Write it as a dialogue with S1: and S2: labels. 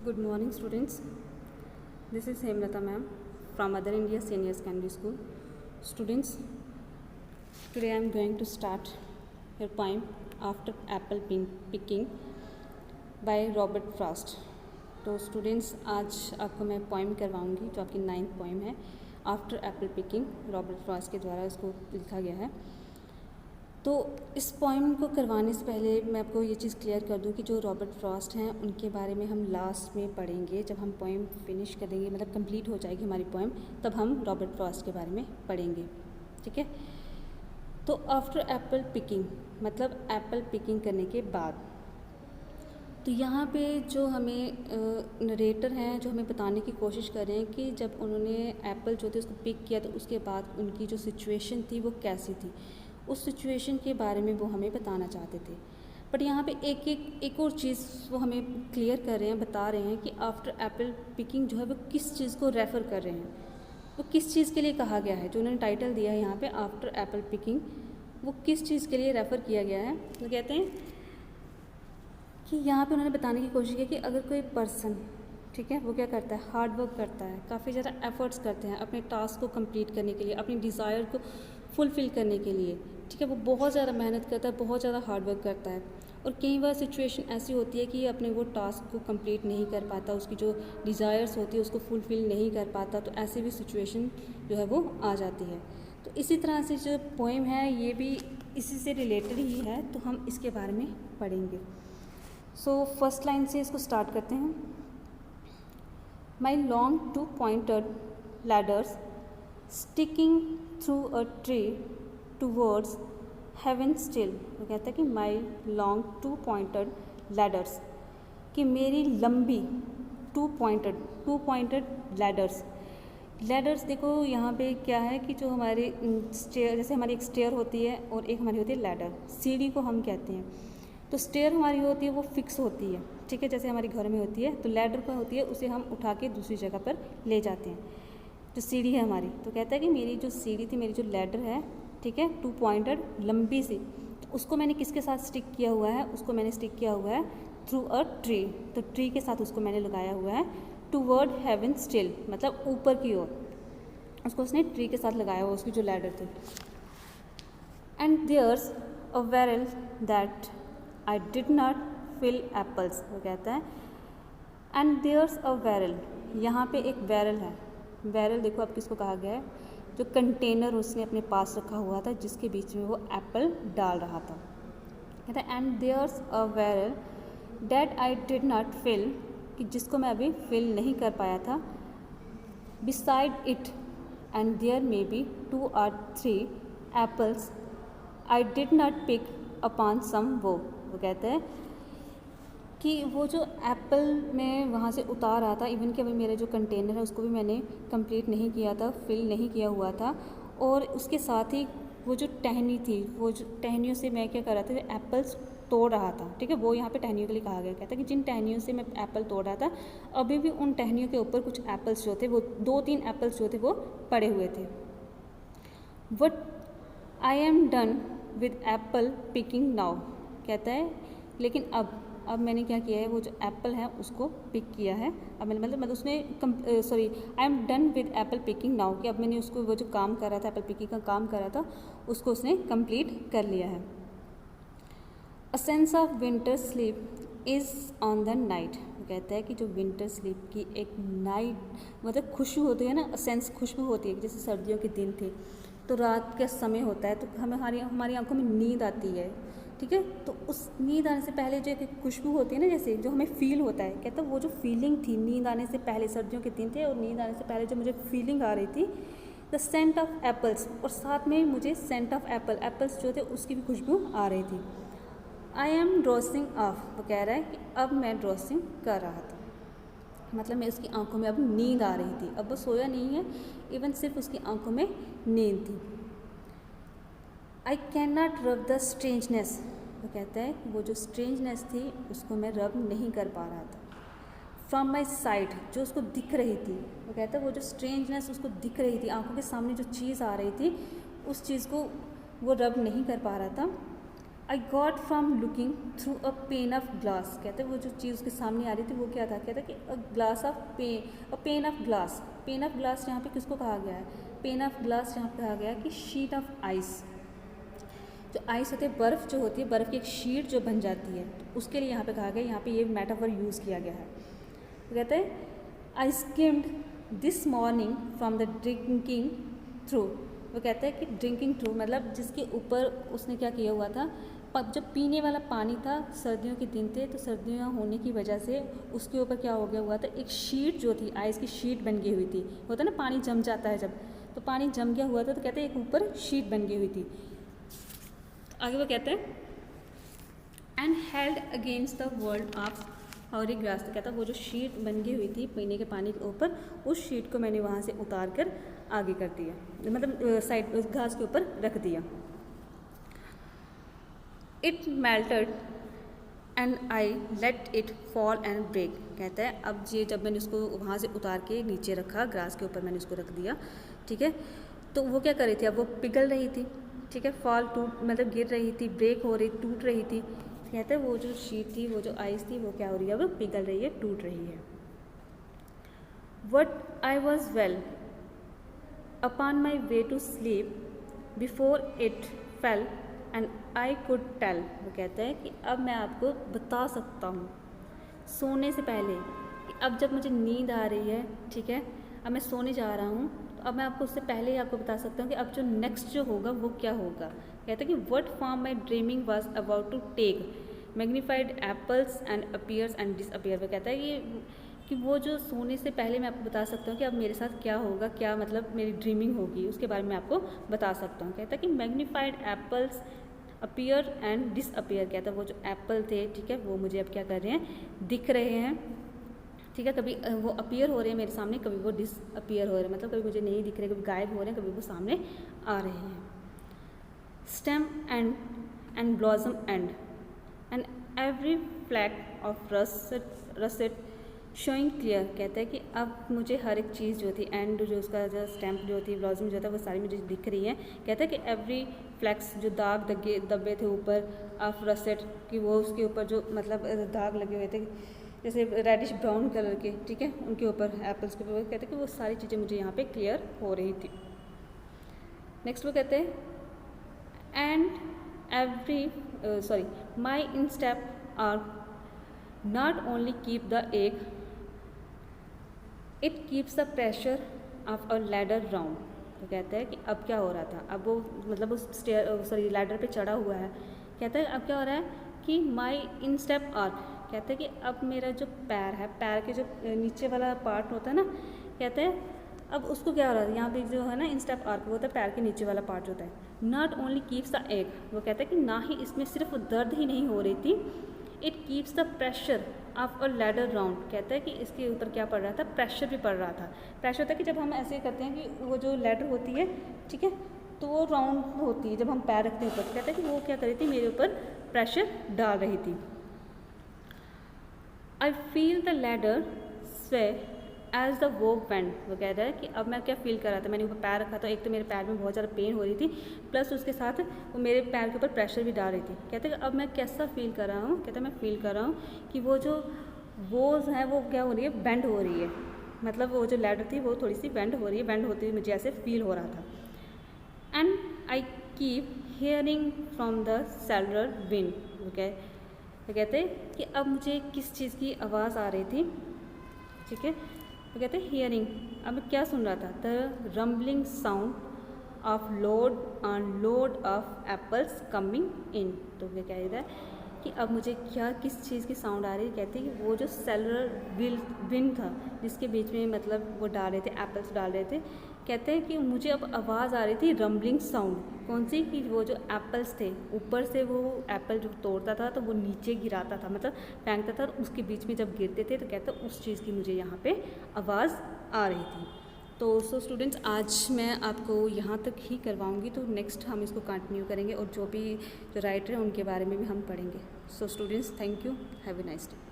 S1: Good morning, students. This is Hemlata ma'am from Mother India Senior Secondary School. Students, today I am going to start your poem After Apple Picking by Robert Frost. तो students आज आपको मैं poem करवाऊंगी जो आपकी 9th poem है after Apple picking, Robert Frost के द्वारा इसको लिखा गया है। तो इस पोएम को करवाने से पहले मैं आपको ये चीज़ क्लियर कर दूं कि जो रॉबर्ट फ्रॉस्ट हैं उनके बारे में हम लास्ट में पढ़ेंगे। जब हम पोएम फिनिश कर देंगे, मतलब कंप्लीट हो जाएगी हमारी पोएम, तब हम रॉबर्ट फ्रॉस्ट के बारे में पढ़ेंगे, ठीक है। तो आफ्टर एप्पल पिकिंग मतलब एप्पल पिकिंग करने के बाद, तो यहाँ पे जो हमें नरेटर हैं जो हमें बताने की कोशिश कर रहे हैं कि जब उन्होंने एप्पल जो थे उसको पिक किया तो उसके बाद उनकी जो सिचुएशन थी वो कैसी थी, उस सिचुएशन के बारे में वो हमें बताना चाहते थे। बट यहाँ पे एक और चीज़ वो हमें क्लियर कर रहे हैं, बता रहे हैं कि आफ्टर एप्पल पिकिंग जो है वो किस चीज़ को रेफ़र कर रहे हैं, वो किस चीज़ के लिए कहा गया है। जो उन्होंने टाइटल दिया है यहाँ पे आफ्टर एप्पल पिकिंग, वो किस चीज़ के लिए रेफ़र किया गया है। तो कहते हैं कि यहाँ पे उन्होंने बताने की कोशिश की कि अगर कोई पर्सन, ठीक है, वो क्या करता है, हार्ड वर्क करता है, काफ़ी ज़्यादा एफर्ट्स करते हैं अपने टास्क को कंप्लीट करने के लिए, अपनी डिज़ायर को फुलफ़िल करने के लिए, ठीक है, वो बहुत ज़्यादा मेहनत करता है, बहुत ज़्यादा हार्ड वर्क करता है, और कई बार सिचुएशन ऐसी होती है कि अपने वो टास्क को कंप्लीट नहीं कर पाता, उसकी जो डिज़ायर्स होती है उसको फुलफ़िल नहीं कर पाता, तो ऐसी भी सिचुएशन जो है वो आ जाती है। तो इसी तरह से जो पोएम है ये भी इसी से रिलेटेड ही है, तो हम इसके बारे में पढ़ेंगे। सो फर्स्ट लाइन से इसको स्टार्ट करते हैं। My long 2-pointed ladders sticking through a tree towards heaven still। वो कहता है कि माई लॉन्ग 2-pointed ladders, कि मेरी लंबी 2-pointed ladders। लैडर्स देखो यहाँ पे क्या है कि जो हमारे स्टेयर, जैसे हमारी एक स्टेयर होती है और एक हमारी होती है लैडर, सीढ़ी को हम कहते हैं। तो स्टेयर हमारी होती है वो फिक्स होती है, ठीक है, जैसे हमारे घर में होती है। तो लैडर पर होती है, उसे हम उठा के दूसरी जगह पर ले जाते हैं, जो सीढ़ी है हमारी। तो कहता है कि मेरी जो सीढ़ी थी, मेरी जो लैडर है, ठीक है, 2-pointed लंबी सी, तो उसको मैंने किसके साथ स्टिक किया हुआ है, उसको मैंने स्टिक किया हुआ है थ्रू अ ट्री। तो ट्री के साथ उसको मैंने लगाया हुआ है टूवर्ड हेवन स्टिल, मतलब ऊपर की ओर उसको उसने ट्री के साथ लगाया हुआ, उसकी जो लैडर थी। And there's a barrel that I did not fill apples. वो कहता है एंड देयर्स अ बैरल, यहाँ पे एक बैरल है। बैरल देखो अब किसको कहा गया है, जो कंटेनर उसने अपने पास रखा हुआ था जिसके बीच में वो एप्पल डाल रहा था। कहता है and there's a barrel that I did not fill, कि जिसको मैं अभी फिल नहीं कर पाया था। Beside it and there may be 2 or 3 apples I did not pick upon some वो कहता है कि वो जो एप्पल मैं वहाँ से उतार रहा था, इवन कि अभी मेरे जो कंटेनर है उसको भी मैंने कंप्लीट नहीं किया था, फिल नहीं किया हुआ था, और उसके साथ ही वो जो टहनी थी, वो जो टहनियों से मैं क्या कर रहा था, एप्पल्स तोड़ रहा था, ठीक है। वो यहाँ पे टहनियों के लिए कहा गया। कहता है कि जिन टहनियों से मैं एप्पल तोड़ रहा था, अभी भी उन टहनियों के ऊपर कुछ एप्पल्स जो थे, वो 2-3 एप्पल्स जो थे वो पड़े हुए थे। What I am done with Apple picking now. कहता है लेकिन अब मैंने क्या किया है, वो जो एप्पल है उसको पिक किया है। अब मैंने मतलब उसने I am done with Apple picking now, कि अब मैंने उसको वो जो काम कर रहा था, एप्पल पिकिंग का काम कर रहा था, उसको उसने कंप्लीट कर लिया है। A sense of winter sleep is on the night. वो कहता है कि जो विंटर स्लीप की एक नाइट मतलब खुशबू होती है ना, सेंस खुशबू होती है, जैसे सर्दियों के दिन थे तो रात का समय होता है तो हमारी आंखों में नींद आती है, ठीक है। तो उस नींद आने से पहले जो एक खुशबू होती है ना, जैसे जो हमें फील होता है, कहता है वो जो फीलिंग थी नींद आने से पहले, सर्दियों के दिन थे और नींद आने से पहले जो मुझे फीलिंग आ रही थी, द सेंट ऑफ एप्पल्स, और साथ में मुझे सेंट ऑफ एप्पल्स जो थे उसकी भी खुशबू आ रही थी। आई एम ड्रॉसिंग ऑफ, वो कह रहा है कि अब मैं ड्रॉसिंग कर रहा था, मतलब मैं उसकी आंखों में अब नींद आ रही थी, अब वो सोया नहीं है, इवन सिर्फ उसकी आंखों में नींद थी। आई कैन नॉट रब द स्ट्रेंजनेस। वो कहता है वो जो स्ट्रेंजनेस थी उसको मैं रब नहीं कर पा रहा था। फ्रॉम माई साइड, जो उसको दिख रही थी, वो कहता है वो जो स्ट्रेंजनेस उसको दिख रही थी, आंखों के सामने जो चीज़ आ रही थी, उस चीज़ को वो रब नहीं कर पा रहा था। I got from looking through a pane of glass. कहते हैं वो जो चीज़ उसके सामने आ रही थी वो क्या था, कहते हैं कि a pane of glass. Pane of glass यहाँ पे किसको कहा गया है, पेन ऑफ ग्लास यहाँ पे कहा गया है कि शीट ऑफ आइस। जो आइस होते हैं, बर्फ़ जो होती है, बर्फ़ की एक शीट जो बन जाती है, तो उसके लिए यहाँ पे कहा गया, यहाँ पे ये मेटाफर यूज़ किया गया है। तो कहते हैं I skimmed this morning from the drinking trough. वो कहते हैं कि ड्रिंकिंग थ्रू मतलब जिसके ऊपर उसने क्या किया हुआ था, जब पीने वाला पानी था, सर्दियों के दिन थे, तो सर्दियाँ होने की वजह से उसके ऊपर क्या हो गया हुआ था, एक शीट जो थी, आइस की शीट बन गई हुई थी। होता है ना पानी जम जाता है जब, तो पानी जम गया हुआ था, तो कहते हैं एक ऊपर शीट बन गई हुई थी। आगे वो कहते हैं and held against the world of hoary grass. तो कहता है वो जो शीट बन गई हुई थी पीने के पानी के ऊपर, उस शीट को मैंने वहाँ से उतार कर आगे कर दिया, मतलब साइड घास के ऊपर रख दिया। It melted and I let it fall and break. कहता है अब ये जब मैंने उसको वहाँ से उतार के नीचे रखा, ग्रास के ऊपर मैंने उसको रख दिया, ठीक है, तो वो क्या कर रही थी, अब वो पिघल रही थी, ठीक है, फॉल टूट मतलब गिर रही थी, ब्रेक हो रही, टूट रही थी। कहते हैं वो जो शीट थी, वो जो आइस थी, वो क्या हो रही है, अब पिघल रही है, टूट रही है। What I was well upon my way to sleep before it fell and I could tell. वो कहता है कि अब मैं आपको बता सकता हूँ सोने से पहले कि अब जब मुझे नींद आ रही है, ठीक है, अब मैं सोने जा रहा हूँ, तो अब मैं आपको उससे पहले ही आपको बता सकता हूँ कि अब जो नेक्स्ट जो होगा वो क्या होगा। कहता है कि what form my dreaming was about to take magnified apples and appears and disappear. वो कहता है कि वो जो सोने से पहले मैं आपको बता सकता हूँ कि अब मेरे साथ क्या होगा, क्या मतलब मेरी ड्रीमिंग होगी, उसके बारे में आपको बता सकता हूँ। कहता है कि magnified apples appear and disappear. कहता है वो जो एप्पल थे, ठीक है, वो मुझे अब क्या कर रहे हैं, दिख रहे हैं, ठीक है, कभी वो अपीयर हो रहे हैं मेरे सामने, कभी वो डिसअपीयर हो रहे हैं, मतलब कभी मुझे नहीं दिख रहे, कभी गायब हो रहे हैं, कभी वो सामने आ रहे हैं। Stem end blossom and every fleck of russet showing clear. कहता है कि अब मुझे हर एक चीज़ जो थी, एंड जो उसका जो स्टैम्प जो थी, ब्लॉसम जो था, वो सारी मुझे दिख रही है। कहता है कि एवरी फ्लैक्स जो दाग दबे थे ऊपर ऑफ रसेट, कि वो उसके ऊपर जो मतलब दाग लगे हुए थे जैसे रेडिश ब्राउन कलर के, ठीक है, उनके ऊपर एप्पल्स के ऊपर, कहते हैं कि वो सारी चीज़ें मुझे यहाँ पे क्लियर हो रही थी। नेक्स्ट वो कहते हैं and every my instep are not only keep the ache, it keeps the pressure of a ladder round. तो कहता है कि अब क्या हो रहा था, अब वो मतलब उस लैडर पे चढ़ा हुआ है। कहता है अब क्या हो रहा है कि माई इंस्टेप आर, कहते हैं कि अब मेरा जो पैर है, पैर के जो नीचे वाला पार्ट होता है ना, कहते हैं अब उसको क्या हो रहा है, यहाँ पे जो है ना इंस्टेप आर्क, वो होता है पैर के नीचे वाला पार्ट होता है। Not only keeps the egg, वो कहता है कि ना ही इसमें सिर्फ दर्द ही नहीं हो रही थी, it keeps the pressure of a ladder round. कहता है कि इसके ऊपर क्या पड़ रहा था, प्रेशर भी पड़ रहा था। प्रेशर होता है कि जब हम ऐसे करते हैं कि वो जो लैडर होती है, ठीक है, तो वो राउंड होती है, जब हम पैर रखते हैं ऊपर, कहता है कि वो क्या कर रही थी, मेरे ऊपर प्रेशर डाल रही थी। आई फील द लैडर स्वे एज द वॉक वेंट। वो कहता है कि अब मैं क्या फील कर रहा था, मैंने ऊपर पैर रखा था, एक तो मेरे पैर में बहुत ज़्यादा पेन हो रही थी, प्लस उसके साथ वो मेरे पैर के ऊपर प्रेशर भी डाल रही थी। कहते हैं कि अब मैं कैसा फील कर रहा हूँ, कहते हैं मैं फील कर रहा हूँ कि वो जो वोज है वो क्या हो रही है, बेंड हो रही है, मतलब वो जो लैडर थी वो थोड़ी सी बेंड हो रही है, बेंड होती हुई मुझे ऐसे फील हो रहा था। And I keep hearing from the seller wind. वो कहते हैं कि अब मुझे किस चीज़ की आवाज़ आ रही थी, ठीक है, वो कहते हैं हियरिंग, अब मैं क्या सुन रहा था, the rumbling sound of load of apples coming in. तो क्या कह रहा है कि अब मुझे क्या किस चीज़ की साउंड आ रही है, कहते हैं कि वो जो सेलर विंड था जिसके बीच में मतलब वो डाल रहे थे, एप्पल्स डाल रहे थे, कहते हैं कि मुझे अब आवाज़ आ रही थी रम्बलिंग साउंड, कौन सी, कि वो जो एप्पल्स थे ऊपर से वो एप्पल जो तोड़ता था तो वो नीचे गिराता था, मतलब फेंकता था, और उसके बीच में जब गिरते थे तो कहते उस चीज़ की मुझे यहाँ पे आवाज़ आ रही थी। तो स्टूडेंट्स आज मैं आपको यहाँ तक ही करवाऊँगी, तो नेक्स्ट हम इसको कंटिन्यू करेंगे और जो भी जो राइटर हैं उनके बारे में भी हम पढ़ेंगे। So students thank you, have a nice day.